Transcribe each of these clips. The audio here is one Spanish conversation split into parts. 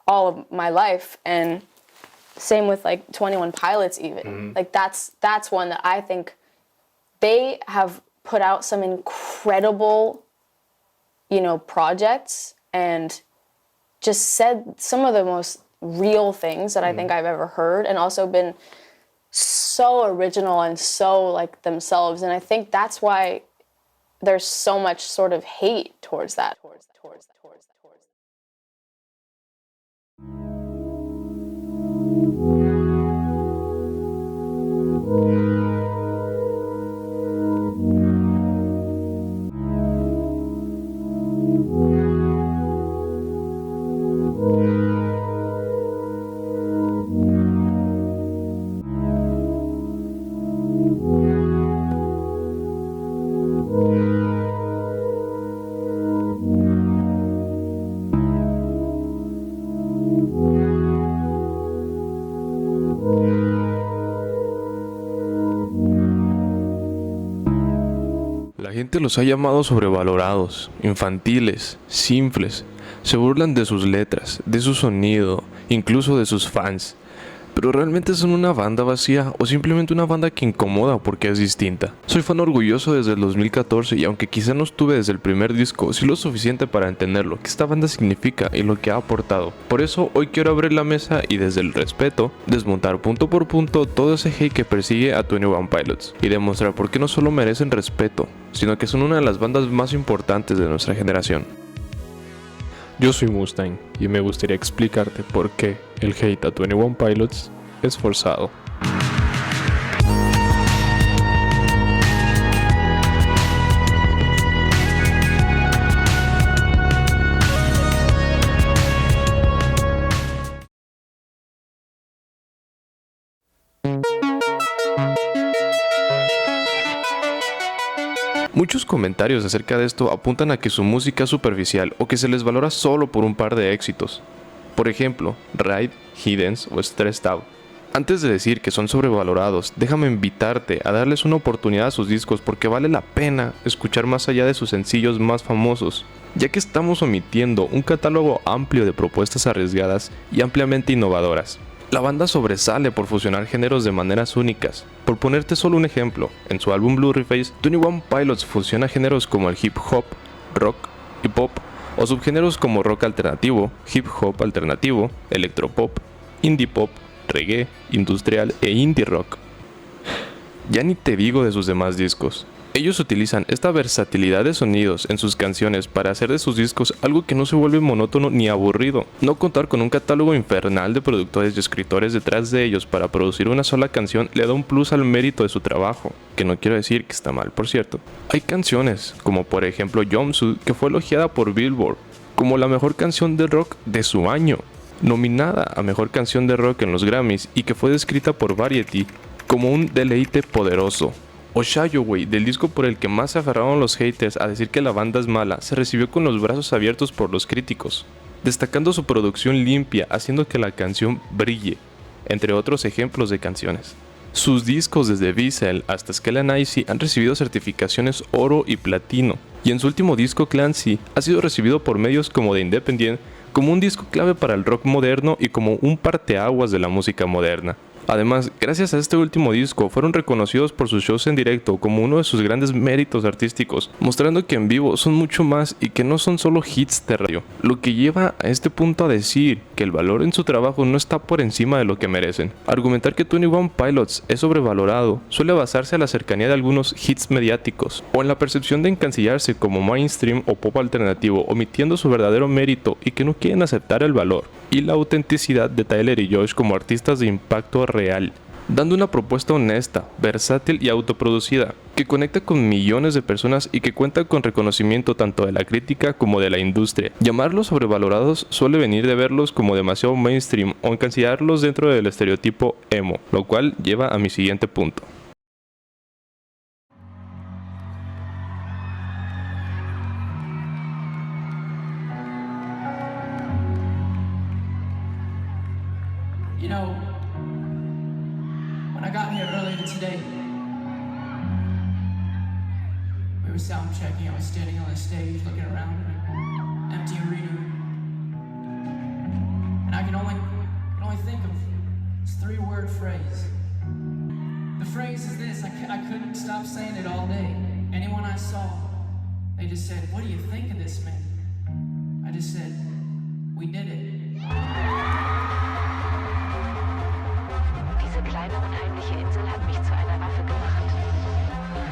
all of my life. And same with like 21 Pilots even. Like that's one that I think they have put out some incredible, projects and just said some of the most real things that I think I've ever heard, and also been so original and so like themselves. And I think that's why there's so much sort of hate towards that. La gente los ha llamado sobrevalorados, infantiles, simples. Se burlan de sus letras, de su sonido, incluso de sus fans. ¿Pero realmente son una banda vacía o simplemente una banda que incomoda porque es distinta? Soy fan orgulloso desde el 2014 y aunque quizá no estuve desde el primer disco, sí lo suficiente para entender lo que esta banda significa y lo que ha aportado. Por eso hoy quiero abrir la mesa y desde el respeto, desmontar punto por punto todo ese hate que persigue a 21 Pilots y demostrar por qué no solo merecen respeto, sino que son una de las bandas más importantes de nuestra generación. Yo soy Mustang y me gustaría explicarte por qué el hate a 21 Pilots es forzado. Muchos comentarios acerca de esto apuntan a que su música es superficial o que se les valora solo por un par de éxitos. Por ejemplo, Ride, Hiddens o Stressed Out. Antes de decir que son sobrevalorados, déjame invitarte a darles una oportunidad a sus discos porque vale la pena escuchar más allá de sus sencillos más famosos, ya que estamos omitiendo un catálogo amplio de propuestas arriesgadas y ampliamente innovadoras. La banda sobresale por fusionar géneros de maneras únicas. Por ponerte solo un ejemplo, en su álbum Blurryface, 21 Pilots fusiona géneros como el hip hop, rock y pop, o subgéneros como rock alternativo, hip hop alternativo, electropop, indie pop, reggae, industrial e indie rock. Ya ni te digo de sus demás discos. Ellos utilizan esta versatilidad de sonidos en sus canciones para hacer de sus discos algo que no se vuelve monótono ni aburrido. No contar con un catálogo infernal de productores y escritores detrás de ellos para producir una sola canción le da un plus al mérito de su trabajo, que no quiero decir que está mal, por cierto. Hay canciones, como por ejemplo Jumpsuit, que fue elogiada por Billboard como la mejor canción de rock de su año, nominada a mejor canción de rock en los Grammys y que fue descrita por Variety como un deleite poderoso. O Shy Away, del disco por el que más se aferraron los haters a decir que la banda es mala, se recibió con los brazos abiertos por los críticos, destacando su producción limpia, haciendo que la canción brille, entre otros ejemplos de canciones. Sus discos desde Vessel hasta Skeleton Icy han recibido certificaciones oro y platino, y en su último disco Clancy ha sido recibido por medios como The Independent como un disco clave para el rock moderno y como un parteaguas de la música moderna. Además, gracias a este último disco, fueron reconocidos por sus shows en directo como uno de sus grandes méritos artísticos, mostrando que en vivo son mucho más y que no son solo hits de radio, lo que lleva a este punto a decir que el valor en su trabajo no está por encima de lo que merecen. Argumentar que 21 Pilots es sobrevalorado suele basarse a la cercanía de algunos hits mediáticos, o en la percepción de encasillarse como mainstream o pop alternativo, omitiendo su verdadero mérito y que no quieren aceptar el valor y la autenticidad de Tyler y Josh como artistas de impacto real, dando una propuesta honesta, versátil y autoproducida, que conecta con millones de personas y que cuenta con reconocimiento tanto de la crítica como de la industria. Llamarlos sobrevalorados suele venir de verlos como demasiado mainstream o encasillarlos dentro del estereotipo emo, lo cual lleva a mi siguiente punto. You know, when I got here earlier today, we were sound checking. I was standing on the stage looking around an empty arena. And I three-word phrase. The phrase is this, I couldn't stop saying it all day. Anyone I saw, they just said, "What do you think of this, man?" I just said, "We did it." Diese kleine unheimliche Insel hat mich zu einer Waffe gemacht.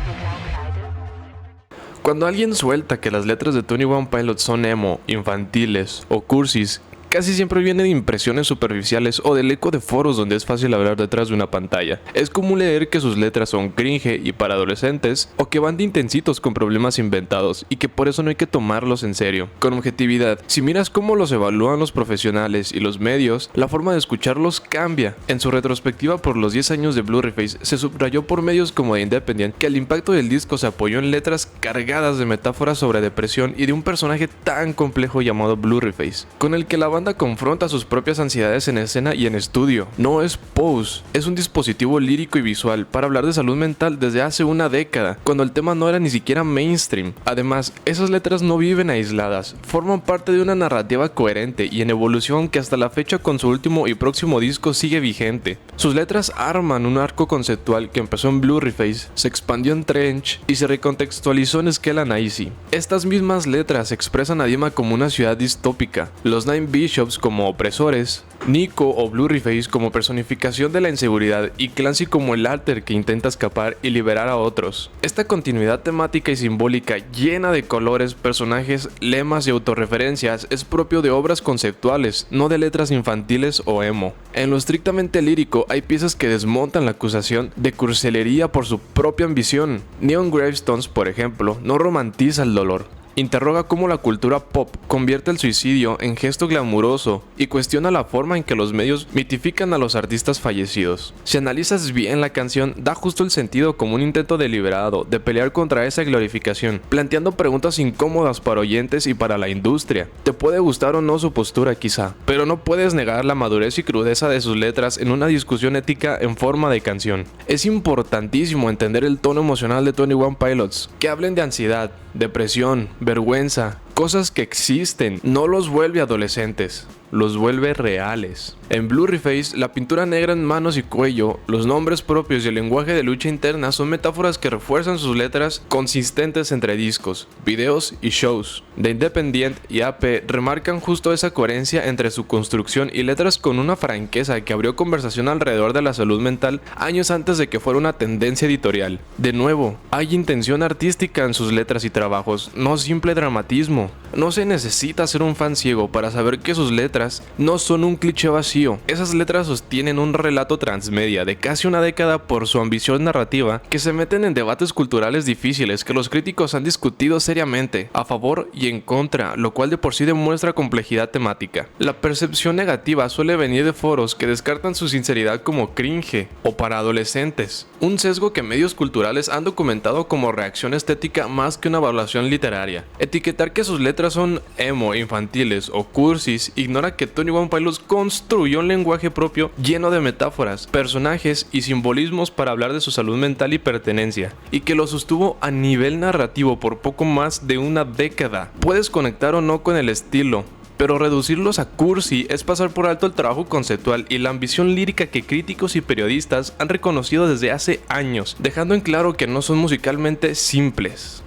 Wir glauben beide. Cuando alguien suelta que las letras de 21 Pilots son emo, infantiles o cursis, casi siempre vienen impresiones superficiales o del eco de foros donde es fácil hablar detrás de una pantalla. Es común leer que sus letras son cringe y para adolescentes, o que van de intensitos con problemas inventados y que por eso no hay que tomarlos en serio. Con objetividad, si miras cómo los evalúan los profesionales y los medios, la forma de escucharlos cambia. En su retrospectiva por los 10 años de Blurryface, se subrayó por medios como The Independent que el impacto del disco se apoyó en letras cargadas de metáforas sobre depresión y de un personaje tan complejo llamado Blurryface, con el que la banda confronta sus propias ansiedades en escena y en estudio. No es pose, es un dispositivo lírico y visual para hablar de salud mental desde hace una década, cuando el tema no era ni siquiera mainstream. Además, esas letras no viven aisladas, forman parte de una narrativa coherente y en evolución que hasta la fecha con su último y próximo disco sigue vigente. Sus letras arman un arco conceptual que empezó en Blurryface, se expandió en Trench y se recontextualizó en Skell and Icy. Estas mismas letras expresan a Dima como una ciudad distópica, los Nine Bishops como opresores, Nico o Blurryface como personificación de la inseguridad y Clancy como el alter que intenta escapar y liberar a otros. Esta continuidad temática y simbólica llena de colores, personajes, lemas y autorreferencias es propio de obras conceptuales, no de letras infantiles o emo. En lo estrictamente lírico hay piezas que desmontan la acusación de cursilería por su propia ambición. Neon Gravestones, por ejemplo, no romantiza el dolor. Interroga cómo la cultura pop convierte el suicidio en gesto glamuroso y cuestiona la forma en que los medios mitifican a los artistas fallecidos. Si analizas bien la canción, da justo el sentido como un intento deliberado de pelear contra esa glorificación, planteando preguntas incómodas para oyentes y para la industria. Te puede gustar o no su postura quizá, pero no puedes negar la madurez y crudeza de sus letras en una discusión ética en forma de canción. Es importantísimo entender el tono emocional de 21 Pilots, que hablen de ansiedad, depresión, vergüenza, cosas que existen, no los vuelve adolescentes, los vuelve reales. En Blurryface, la pintura negra en manos y cuello, los nombres propios y el lenguaje de lucha interna son metáforas que refuerzan sus letras consistentes entre discos, videos y shows. The Independent y AP remarcan justo esa coherencia entre su construcción y letras con una franqueza que abrió conversación alrededor de la salud mental años antes de que fuera una tendencia editorial. De nuevo, hay intención artística en sus letras y trabajos, no simple dramatismo. No se necesita ser un fan ciego para saber que sus letras no son un cliché vacío. Esas letras sostienen un relato transmedia de casi una década por su ambición narrativa, que se meten en debates culturales difíciles que los críticos han discutido seriamente, a favor y en contra, lo cual de por sí demuestra complejidad temática. La percepción negativa suele venir de foros que descartan su sinceridad como cringe o para adolescentes, un sesgo que medios culturales han documentado como reacción estética más que una evaluación literaria. Etiquetar que sus letras son emo, infantiles o cursis ignora que 21 Pilots construyó un lenguaje propio lleno de metáforas, personajes y simbolismos para hablar de su salud mental y pertenencia, y que lo sostuvo a nivel narrativo por poco más de una década. Puedes conectar o no con el estilo, pero reducirlos a cursi es pasar por alto el trabajo conceptual y la ambición lírica que críticos y periodistas han reconocido desde hace años, dejando en claro que no son musicalmente simples.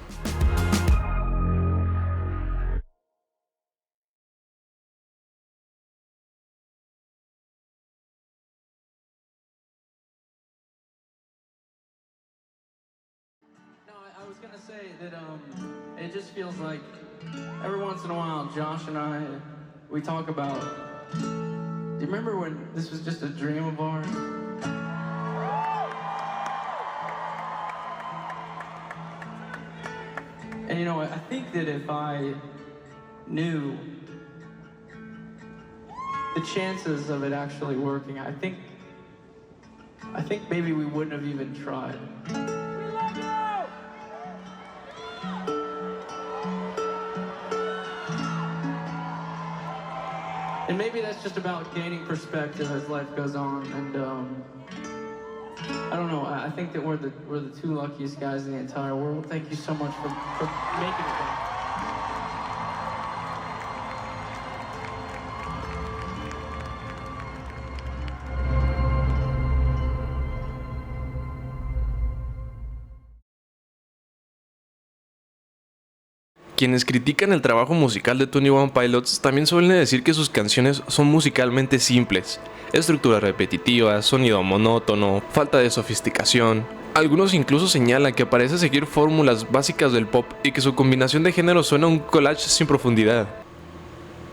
No, I was gonna say that it just feels like every once in a while, Josh and I, we talk about. Do you remember when this was just a dream of ours? And you know, I think that if I knew the chances of it actually working, I think maybe we wouldn't have even tried. And maybe that's just about gaining perspective as life goes on. And I don't know. I think that we're the two luckiest guys in the entire world. Thank you so much for making it there. Quienes critican el trabajo musical de 21 Pilots también suelen decir que sus canciones son musicalmente simples, estructuras repetitivas, sonido monótono, falta de sofisticación. Algunos incluso señalan que parece seguir fórmulas básicas del pop y que su combinación de géneros suena a un collage sin profundidad.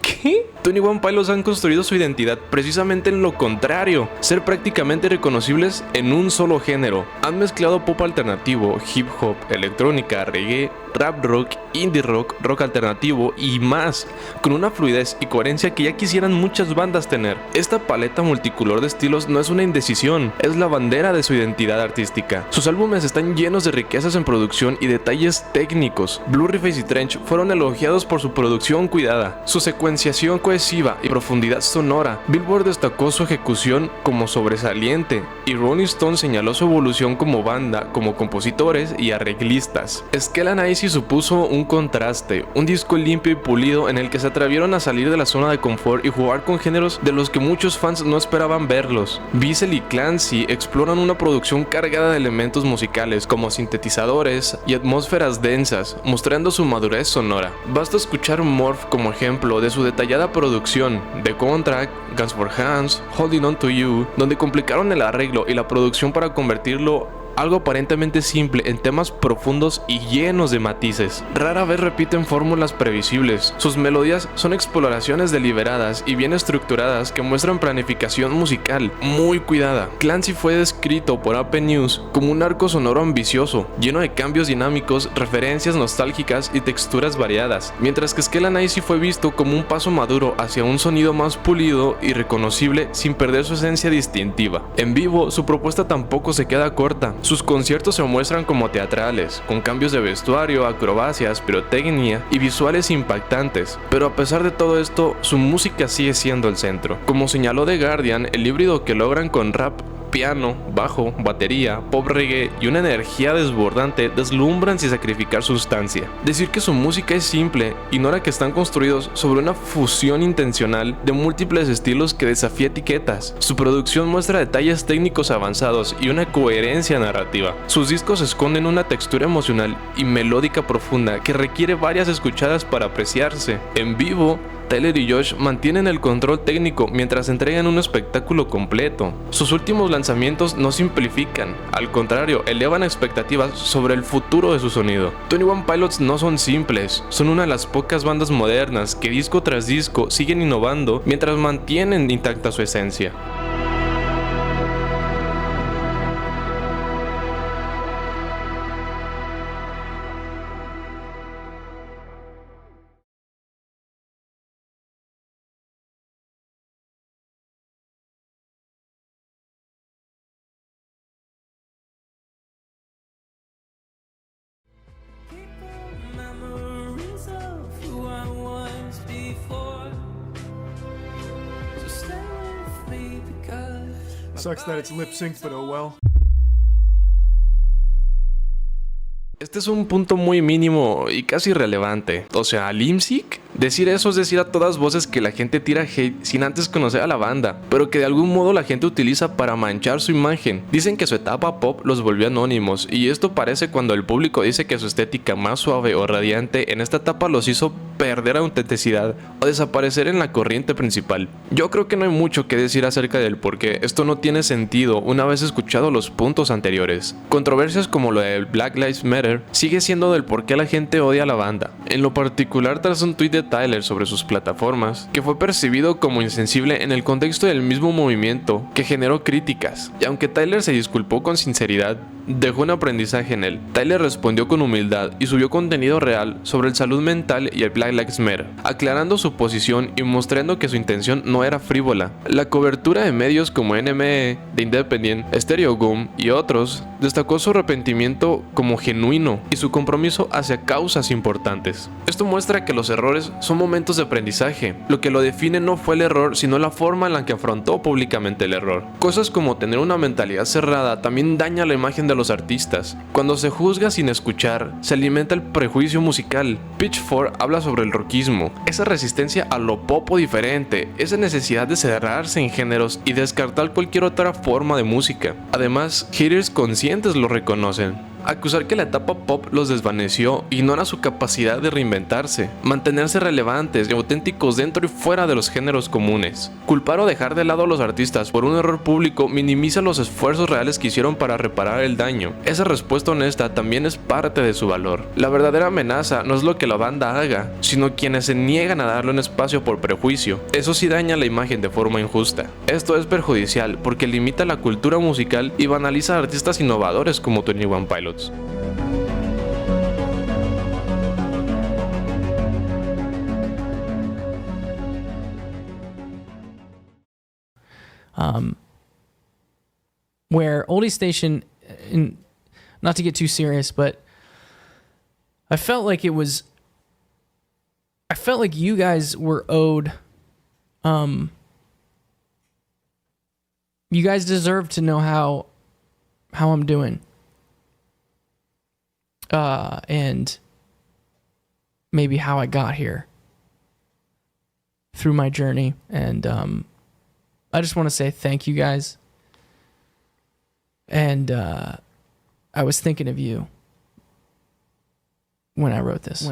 ¿Qué? 21 Pilots han construido su identidad precisamente en lo contrario, ser prácticamente reconocibles en un solo género. Han mezclado pop alternativo, hip hop, electrónica, reggae, rap rock, indie rock, rock alternativo y más, con una fluidez y coherencia que ya quisieran muchas bandas tener. Esta paleta multicolor de estilos no es una indecisión, es la bandera de su identidad artística. Sus álbumes están llenos de riquezas en producción y detalles técnicos. Blurryface y Trench fueron elogiados por su producción cuidada, su secuenciación cohesiva y profundidad sonora. Billboard destacó su ejecución como sobresaliente y Rolling Stone señaló su evolución como banda, como compositores y arreglistas. Skeleton Icy supuso un contraste, un disco limpio y pulido en el que se atrevieron a salir de la zona de confort y jugar con géneros de los que muchos fans no esperaban verlos. Bissell y Clancy exploran una producción cargada de elementos musicales como sintetizadores y atmósferas densas, mostrando su madurez sonora. Basta escuchar Morph como ejemplo de su detallada producción, The Contract, Guns for Hands, Holding On To You, donde complicaron el arreglo y la producción para convertirlo algo aparentemente simple en temas profundos y llenos de matices. Rara vez repiten fórmulas previsibles. Sus melodías son exploraciones deliberadas y bien estructuradas que muestran planificación musical muy cuidada. Clancy fue descrito por Apple News como un arco sonoro ambicioso, lleno de cambios dinámicos, referencias nostálgicas y texturas variadas, mientras que Skeleton Icy fue visto como un paso maduro hacia un sonido más pulido y reconocible sin perder su esencia distintiva. En vivo, su propuesta tampoco se queda corta. Sus conciertos se muestran como teatrales, con cambios de vestuario, acrobacias, pirotecnia y visuales impactantes, pero a pesar de todo esto, su música sigue siendo el centro. Como señaló The Guardian, el híbrido que logran con rap, piano, bajo, batería, pop reggae y una energía desbordante deslumbran sin sacrificar sustancia. Decir que su música es simple ignora que están construidos sobre una fusión intencional de múltiples estilos que desafía etiquetas. Su producción muestra detalles técnicos avanzados y una coherencia narrativa. Sus discos esconden una textura emocional y melódica profunda que requiere varias escuchadas para apreciarse. En vivo, Tyler y Josh mantienen el control técnico mientras entregan un espectáculo completo. Sus últimos lanzamientos no simplifican, al contrario, elevan expectativas sobre el futuro de su sonido. 21 Pilots no son simples, son una de las pocas bandas modernas que disco tras disco siguen innovando mientras mantienen intacta su esencia. Memories of who I was before. So stay with me because Sucks that it's lip synced, but oh well. Este es un punto muy mínimo y casi irrelevante. O sea, Limsic, decir eso es decir a todas voces que la gente tira hate sin antes conocer a la banda, pero que de algún modo la gente utiliza para manchar su imagen. Dicen que su etapa pop los volvió anónimos, y esto parece cuando el público dice que su estética más suave o radiante en esta etapa los hizo perder autenticidad o desaparecer en la corriente principal. Yo creo que no hay mucho que decir acerca del por qué esto no tiene sentido una vez escuchado los puntos anteriores. Controversias como lo de Black Lives Matter sigue siendo del por qué la gente odia a la banda. En lo particular, tras un tweet de Tyler sobre sus plataformas, que fue percibido como insensible en el contexto del mismo movimiento, que generó críticas. Y aunque Tyler se disculpó con sinceridad, dejó un aprendizaje en él. Tyler respondió con humildad y subió contenido real sobre el salud mental y el Black Lives Matter, aclarando su posición y mostrando que su intención no era frívola. La cobertura de medios como NME, The Independent, Stereo Boom y otros destacó su arrepentimiento como genuino y su compromiso hacia causas importantes. Esto muestra que los errores son momentos de aprendizaje. Lo que lo define no fue el error, sino la forma en la que afrontó públicamente el error. Cosas como tener una mentalidad cerrada también daña la imagen de los artistas. Cuando se juzga sin escuchar, se alimenta el prejuicio musical. Pitchfork habla sobre el rockismo, esa resistencia a lo pop o diferente, esa necesidad de cerrarse en géneros y descartar cualquier otra forma de música. Además, haters conscientes lo reconocen. Acusar que la etapa pop los desvaneció ignora su capacidad de reinventarse, mantenerse relevantes y auténticos dentro y fuera de los géneros comunes. Culpar o dejar de lado a los artistas por un error público minimiza los esfuerzos reales que hicieron para reparar el daño. Esa respuesta honesta también es parte de su valor. La verdadera amenaza no es lo que la banda haga, sino quienes se niegan a darle un espacio por prejuicio. Eso sí daña la imagen de forma injusta. Esto es perjudicial porque limita la cultura musical y banaliza a artistas innovadores como 21 Pilots. Where Oldie Station, not to get too serious, but I felt like you guys were owed, you guys deserve to know how I'm doing. And maybe how I got here through my journey. And I just want to say thank you guys. And I was thinking of you when I wrote this.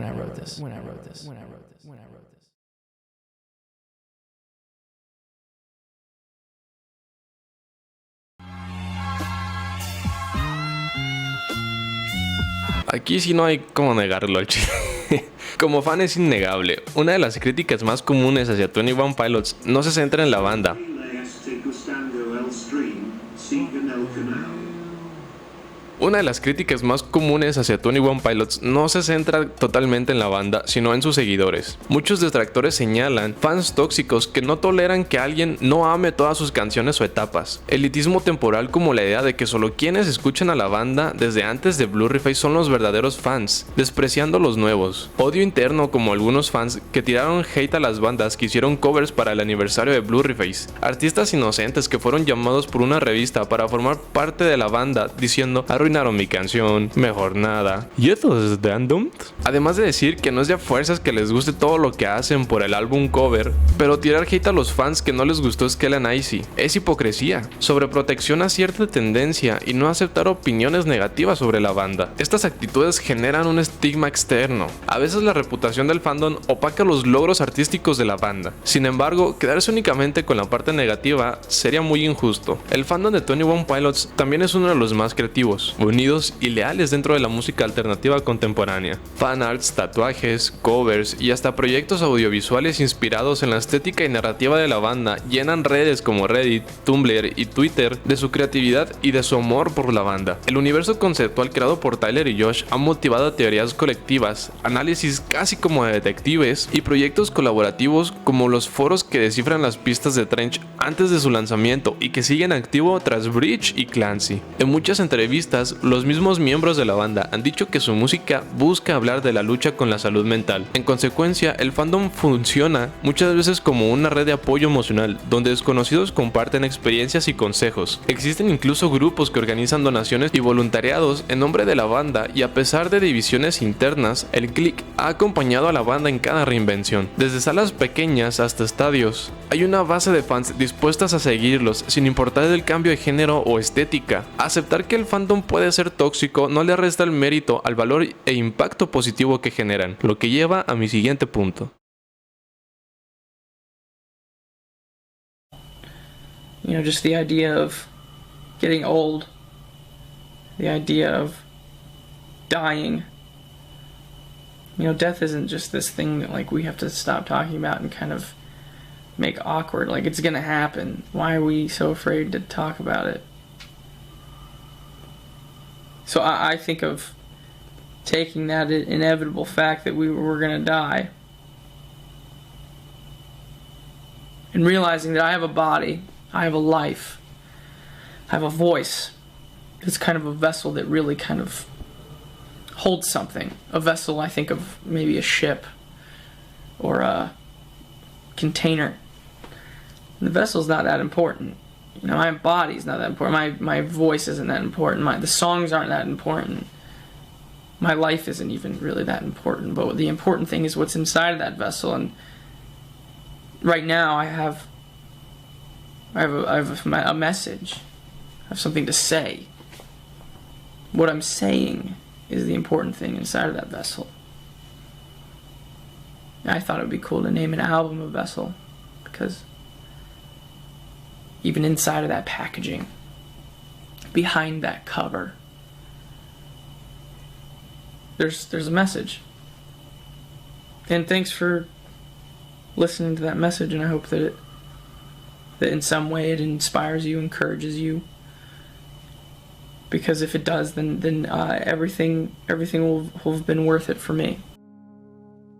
Aquí sí no hay como negarlo al chile. Como fan es innegable, una de las críticas más comunes hacia 21 Pilots no se centra en la banda. Una de las críticas más comunes hacia 21 Pilots no se centra totalmente en la banda, sino en sus seguidores. Muchos detractores señalan fans tóxicos que no toleran que alguien no ame todas sus canciones o etapas. Elitismo temporal como la idea de que solo quienes escuchan a la banda desde antes de Blurryface son los verdaderos fans, despreciando a los nuevos. Odio interno como algunos fans que tiraron hate a las bandas que hicieron covers para el aniversario de Blurryface. Artistas inocentes que fueron llamados por una revista para formar parte de la banda diciendo arruinaron mi canción, mejor nada. ¿Y eso es Damned? Además de decir que no es de a fuerzas que les guste todo lo que hacen por el álbum cover, pero tirar hate a los fans que no les gustó Skeleton Icy es hipocresía, sobreprotección a cierta tendencia y no aceptar opiniones negativas sobre la banda. Estas actitudes generan un estigma externo. A veces la reputación del fandom opaca los logros artísticos de la banda. Sin embargo, quedarse únicamente con la parte negativa sería muy injusto. El fandom de 21 Pilots también es uno de los más creativos, unidos y leales dentro de la música alternativa contemporánea. Fanarts, tatuajes, covers y hasta proyectos audiovisuales inspirados en la estética y narrativa de la banda llenan redes como Reddit, Tumblr y Twitter de su creatividad y de su amor por la banda. El universo conceptual creado por Tyler y Josh ha motivado teorías colectivas, análisis casi como de detectives y proyectos colaborativos como los foros que descifran las pistas de Trench antes de su lanzamiento y que siguen activo tras Bridge y Clancy. En muchas entrevistas, los mismos miembros de la banda han dicho que su música busca hablar de la lucha con la salud mental. En consecuencia, el fandom funciona muchas veces como una red de apoyo emocional, donde desconocidos comparten experiencias y consejos. Existen incluso grupos que organizan donaciones y voluntariados en nombre de la banda, y a pesar de divisiones internas, el click ha acompañado a la banda en cada reinvención. Desde salas pequeñas hasta estadios, hay una base de fans dispuestas a seguirlos sin importar el cambio de género o estética. Aceptar que el fandom puede ser tóxico no le resta el mérito al valor e impacto positivo que generan, lo que lleva a mi siguiente punto. You know, just the idea of getting old, the idea of dying. You know, death isn't just this thing that like we have to stop talking about and kind of make awkward, like it's gonna happen. Why are we so afraid to talk about it? So I think of taking that inevitable fact that we were gonna die and realizing that I have a body, I have a life, I have a voice. It's kind of a vessel that really kind of holds something. A vessel, I think of maybe a ship or a container. And the vessel's not that important. You know, my body's not that important. My voice isn't that important. The songs aren't that important. My life isn't even really that important. But the important thing is what's inside of that vessel. And right now, I have a message. I have something to say. What I'm saying is the important thing inside of that vessel. I thought it would be cool to name an album a vessel, because even inside of that packaging, behind that cover, there's a message. And thanks for listening to that message, and I hope that in some way it inspires you, encourages you. Because if it does, then everything will have been worth it for me.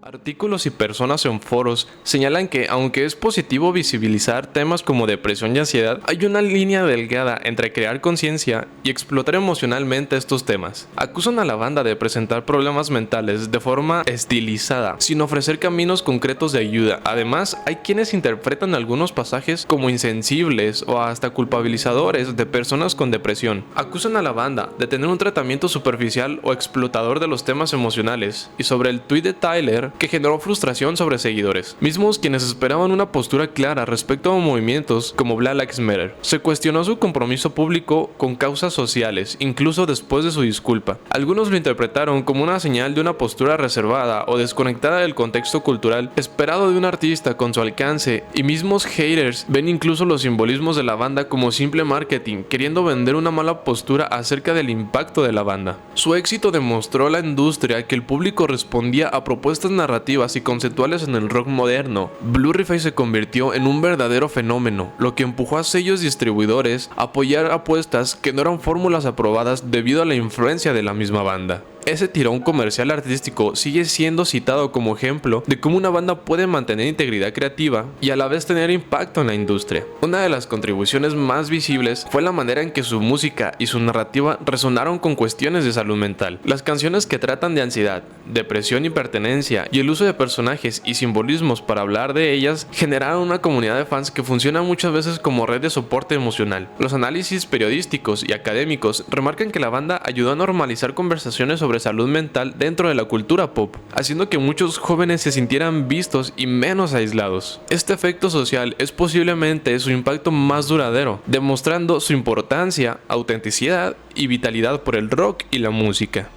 Artículos y personas en foros señalan que, aunque es positivo visibilizar temas como depresión y ansiedad, hay una línea delgada entre crear conciencia y explotar emocionalmente estos temas. Acusan a la banda de presentar problemas mentales de forma estilizada, sin ofrecer caminos concretos de ayuda. Además, hay quienes interpretan algunos pasajes como insensibles o hasta culpabilizadores de personas con depresión. Acusan a la banda de tener un tratamiento superficial o explotador de los temas emocionales, y sobre el tweet de Tyler, que generó frustración sobre seguidores, mismos quienes esperaban una postura clara respecto a movimientos como Black Lives Matter. Se cuestionó su compromiso público con causas sociales, incluso después de su disculpa. Algunos lo interpretaron como una señal de una postura reservada o desconectada del contexto cultural esperado de un artista con su alcance, y mismos haters ven incluso los simbolismos de la banda como simple marketing, queriendo vender una mala postura acerca del impacto de la banda. Su éxito demostró a la industria que el público respondía a propuestas narrativas y conceptuales en el rock moderno. Blurryface se convirtió en un verdadero fenómeno, lo que empujó a sellos distribuidores a apoyar apuestas que no eran fórmulas aprobadas debido a la influencia de la misma banda. Ese tirón comercial artístico sigue siendo citado como ejemplo de cómo una banda puede mantener integridad creativa y a la vez tener impacto en la industria. Una de las contribuciones más visibles fue la manera en que su música y su narrativa resonaron con cuestiones de salud mental. Las canciones que tratan de ansiedad, depresión y pertenencia, y el uso de personajes y simbolismos para hablar de ellas, generaron una comunidad de fans que funciona muchas veces como red de soporte emocional. Los análisis periodísticos y académicos remarcan que la banda ayudó a normalizar conversaciones sobre salud mental dentro de la cultura pop, haciendo que muchos jóvenes se sintieran vistos y menos aislados. Este efecto social es posiblemente su impacto más duradero, demostrando su importancia, autenticidad y vitalidad por el rock y la música.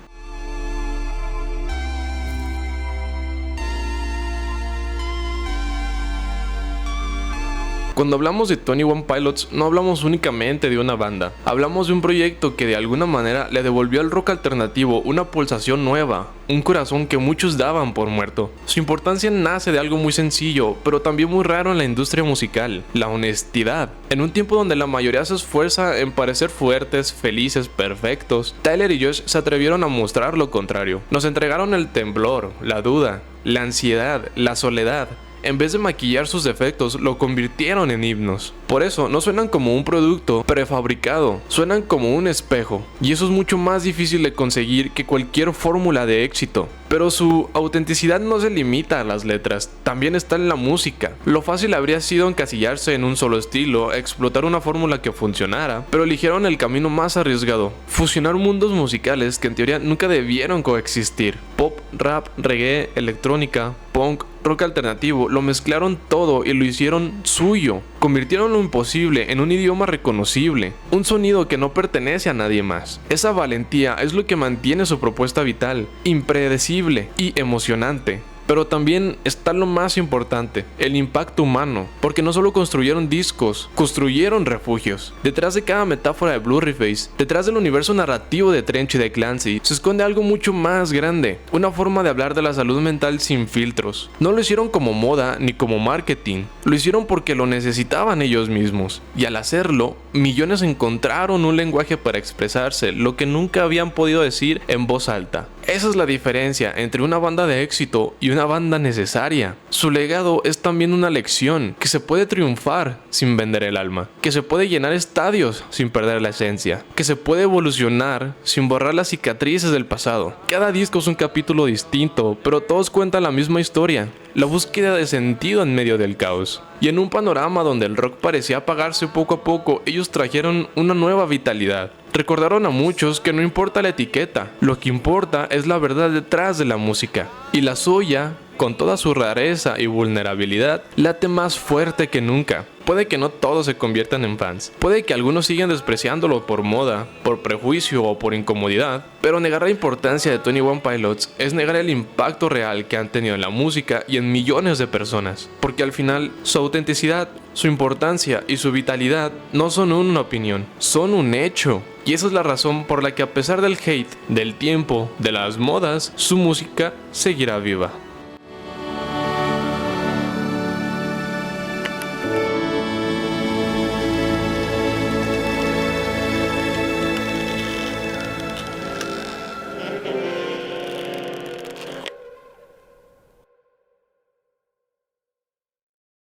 Cuando hablamos de 21 Pilots, no hablamos únicamente de una banda. Hablamos de un proyecto que de alguna manera le devolvió al rock alternativo una pulsación nueva, un corazón que muchos daban por muerto. Su importancia nace de algo muy sencillo, pero también muy raro en la industria musical: la honestidad. En un tiempo donde la mayoría se esfuerza en parecer fuertes, felices, perfectos, Tyler y Josh se atrevieron a mostrar lo contrario. Nos entregaron el temblor, la duda, la ansiedad, la soledad. En vez de maquillar sus defectos, lo convirtieron en himnos. Por eso, no suenan como un producto prefabricado, suenan como un espejo. Y eso es mucho más difícil de conseguir que cualquier fórmula de éxito. Pero su autenticidad no se limita a las letras, también está en la música. Lo fácil habría sido encasillarse en un solo estilo, explotar una fórmula que funcionara, pero eligieron el camino más arriesgado: fusionar mundos musicales que en teoría nunca debieron coexistir. Pop, rap, reggae, electrónica, punk, rock alternativo, lo mezclaron todo y lo hicieron suyo. Convirtieron lo imposible en un idioma reconocible, un sonido que no pertenece a nadie más. Esa valentía es lo que mantiene su propuesta vital, impredecible y emocionante. Pero también está lo más importante: el impacto humano, porque no solo construyeron discos, construyeron refugios. Detrás de cada metáfora de Blurryface, detrás del universo narrativo de Trench y de Clancy, se esconde algo mucho más grande: una forma de hablar de la salud mental sin filtros. No lo hicieron como moda ni como marketing, lo hicieron porque lo necesitaban ellos mismos. Y al hacerlo, millones encontraron un lenguaje para expresarse lo que nunca habían podido decir en voz alta. Esa es la diferencia entre una banda de éxito y una banda necesaria. Su legado es también una lección: que se puede triunfar sin vender el alma, que se puede llenar estadios sin perder la esencia, que se puede evolucionar sin borrar las cicatrices del pasado. Cada disco es un capítulo distinto, pero todos cuentan la misma historia: la búsqueda de sentido en medio del caos. Y en un panorama donde el rock parecía apagarse poco a poco, ellos trajeron una nueva vitalidad. Recordaron a muchos que no importa la etiqueta, lo que importa es la verdad detrás de la música. Y la suya con toda su rareza y vulnerabilidad, late más fuerte que nunca. Puede que no todos se conviertan en fans, puede que algunos sigan despreciándolo por moda, por prejuicio o por incomodidad, pero negar la importancia de 21 Pilots es negar el impacto real que han tenido en la música y en millones de personas, porque al final su autenticidad, su importancia y su vitalidad no son una opinión, son un hecho. Y esa es la razón por la que, a pesar del hate, del tiempo, de las modas, su música seguirá viva.